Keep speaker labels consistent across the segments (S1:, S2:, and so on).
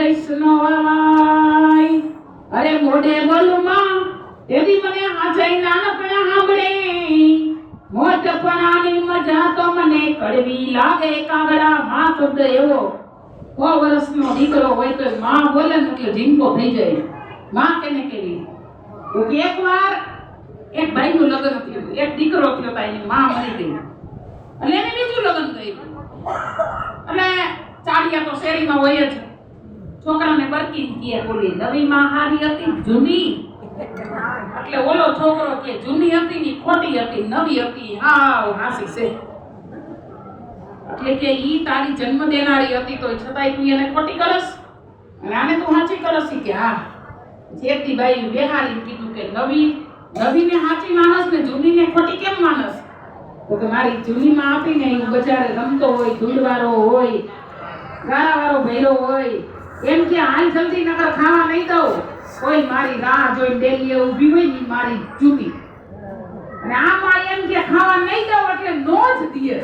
S1: વૈષ્ણવાય અરે મોઢે બોલું માં તેથી મને હાજઈ નાનપણા સાંભળે મોટપણાની મજા તો મને કડવી લાગે કાગડા માં શબ્દ એવો 100 વર્ષનો દીકરો હોય તો માં બોલે ને એટલે ઝીંકો થઈ જાય માં કેને કેવી તો એકવાર એક ભાઈનું લગ્ન થયું એક દીકરો થયો તો એની માં મરી ગઈ અને એને બીજું લગ્ન કર્યું અને ચાડિયા તો શેરીમાં હોય જ છોકરાને બરકી કહે બોલી નવી માં હારી હતી જૂની એટલે ઓલો છોકરો કે જૂની હતી ની ખોટી હતી નવી હતી હાવ હાસી છે એટલે કે ઈ તારી જન્મ દેનારી હતી તો છતાંય તું એને ખોટી કરસ અને આને તું સાચી કરસ કે હા જેતી બાઈ બેહારી કીધું કે નવીને સાચી માનસ ને જૂનીને ખોટી કેમ માનસ તો કે મારી જૂની માં આપીને ઈ બજારે રમતો હોય ધૂળવાળો હોય ગારાવાળો ભૈરો હોય એમ કે હાલ જલ્દી નકર ખાવા નહીં દઉં કોઈ મારી રાહ જોઈને ડેલી ઊભી હોય ને મારી જૂની અને આ માં એમ કે ખાવા નહીં દઉં એટલે નો જ દીએ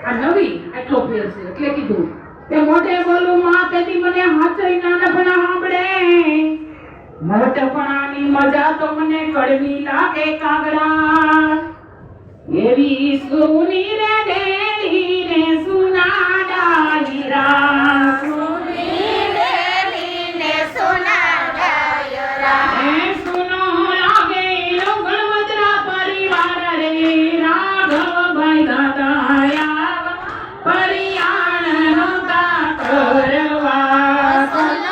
S1: આ નવી એટલો ફેર છે એટલે કીધું કે મોઢે બોલું માં તેથી મને હાચઈ નાનપણા સાંભળે મોટપણાની મજા તો મને કડવી લાગે કાગડા એવી સુની રે ડેલી રે સુના ડાયરા સુની ડેલી ને સુના ડાયરા એ સુનો લાગે લો ગણવદરા પરિવાર રે રાઘવભાઈ દાદાયા પરિયાણ નોતા કરવા સુનો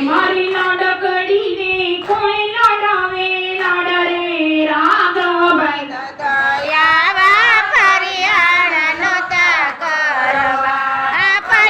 S1: મારી લાડકડીને કોઈ લાડાવે લાડા રે રાઘવભાઈ દાદા
S2: યાવા પરિયાણ નોતા કરવા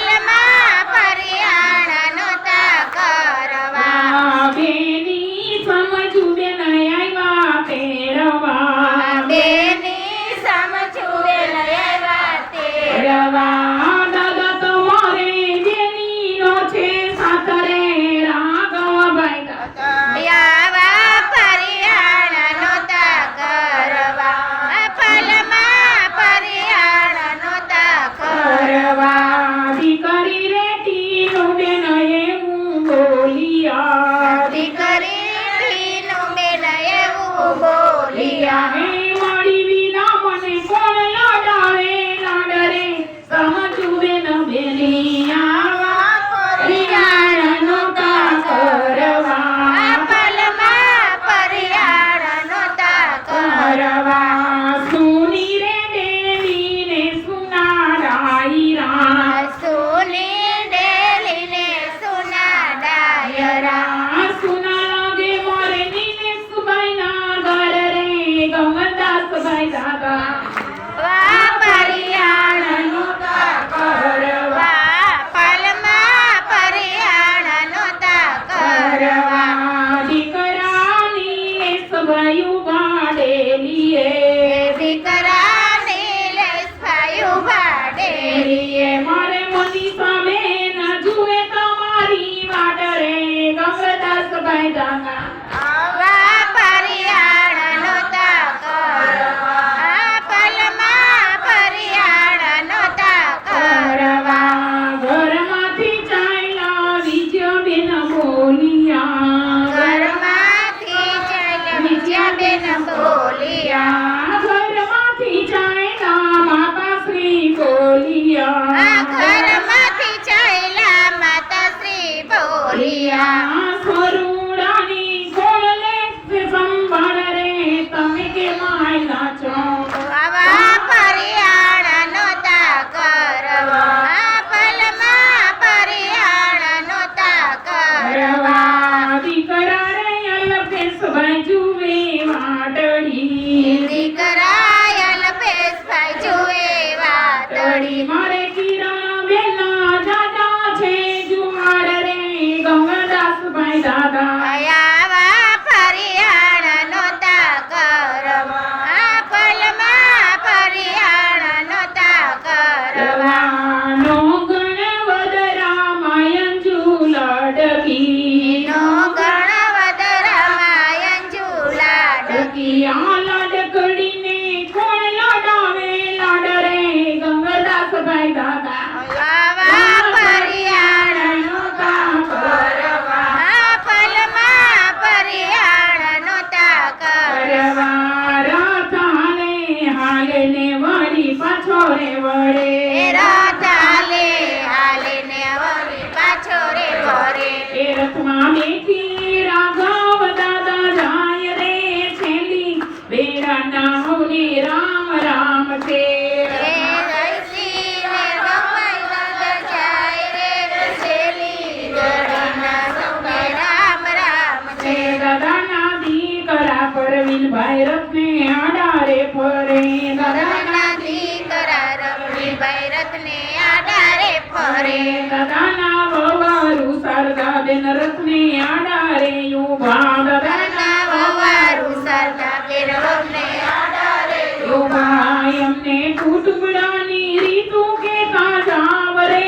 S1: રવિનભાઈ રથને આડારે ફરે
S2: દાદાના દીકરા રવિભાઈ રથને આડારે ફરે
S1: દાદાના વવારું શારદાબેન રથને આડારે ઉભા
S2: દાદાના વવારું શારદાબેન રથને આડારે
S1: ઉભા એમને કુટુંબડાની રીતુ કેતા જાવરે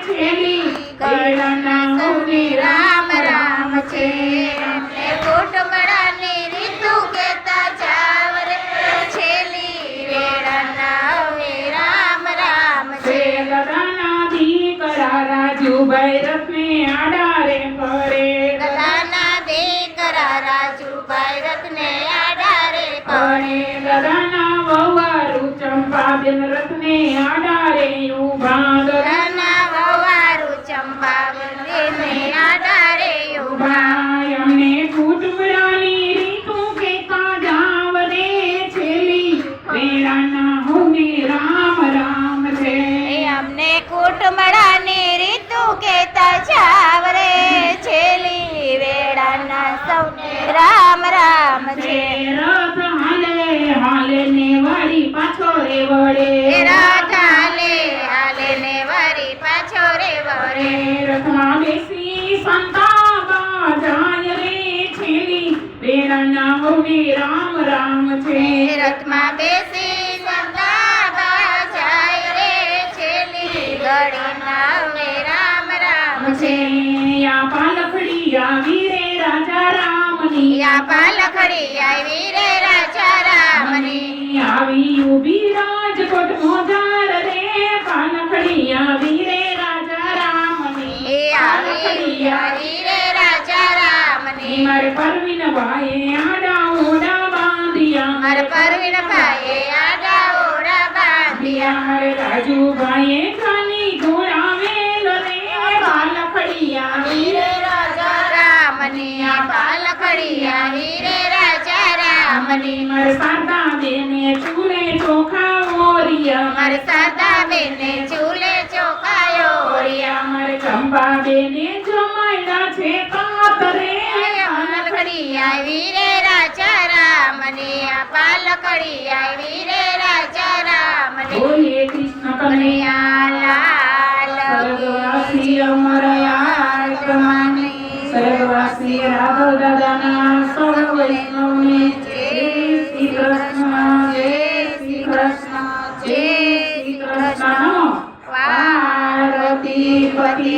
S1: છેલી
S2: કળના સૌને રામ રામ છે એમને કુટુંબડાની રીતુ કેતા જાવ રે છેલી વેળાના હવે રામ રામ છે
S1: દાદાના દીકરા રાજુભાઈ રથને આડારે ફરે
S2: દાદાના દીકરા રાજુભાઈ રથને આડારે ફરે
S1: દાદાના વવારું ચંપાબેન રથને આડારે ઉભા
S2: દાદાના વવારું ચંપાબેનને આડારે ઉભા
S1: અમને કુટુંબડાની રીતુ કેતા જાવ રે છેલી વેળાના હોને રામ રામ છે
S2: એ અમને કુટુંબડાની રીતુ કેતા જાવ રે છેલ્લી વેળાના સૌને રામ રામ છે
S1: રથ હાલે હાલે ને વાળી પાછો રે વળે
S2: રાત હાલે હાલે ને વરી પાછો રે વરે
S1: રથમાં બેસી સંતાબા જાય રે છેલી વેળાના હોને રામ રામ છે
S2: રથમાં બેસી સંતાબા જાય રે છેલ્લી ઘડીના હવે રામ રામ છે
S1: યા પાલખડી આવી રે રાજા રામની
S2: યા પાલખડી આવી રે રાજા રામની
S1: આવી ઉભી રાજકોટ મોજાર રે પાલખડી આવી રે રાજા રામની
S2: એ આવી રે રાજા રામની
S1: મારે પરવીન ભાઈ આડા ઓડા બાંધિયા
S2: મારે પરવીન ભાઈએ આડા ઓરા બાંધ્યા
S1: મારે રાજુભાઈએ ખાલી ઘોડાવેલ રે પાલખડી આવી
S2: વીરે રાજા રામની આ પાલખડી આવી રે રાજા રામની
S1: મારે સાદા બેને ચૂલે ચોખા ઓરિયા
S2: મારે સાદા બેને ચૂલે ચોખાયો ઓરિયા
S1: મારે ચંપા બેને જમાયડા છે કાતરે
S2: પાલખડી આવી રે રાજા રામની આ પાલખડી આવી રે રાજા રામની
S1: બોલે કૃષ્ણ કનૈયા
S2: લાલ
S1: સ્વર્ગવાસી અમર આત્માની સ્વર્ગવાસી રાઘવ દાદાના સૌ વૈષ્ણવને જય શ્રી કૃષ્ણ જય શ્રી કૃષ્ણ જય શ્રી કૃષ્ણ પાર્વતી પતિ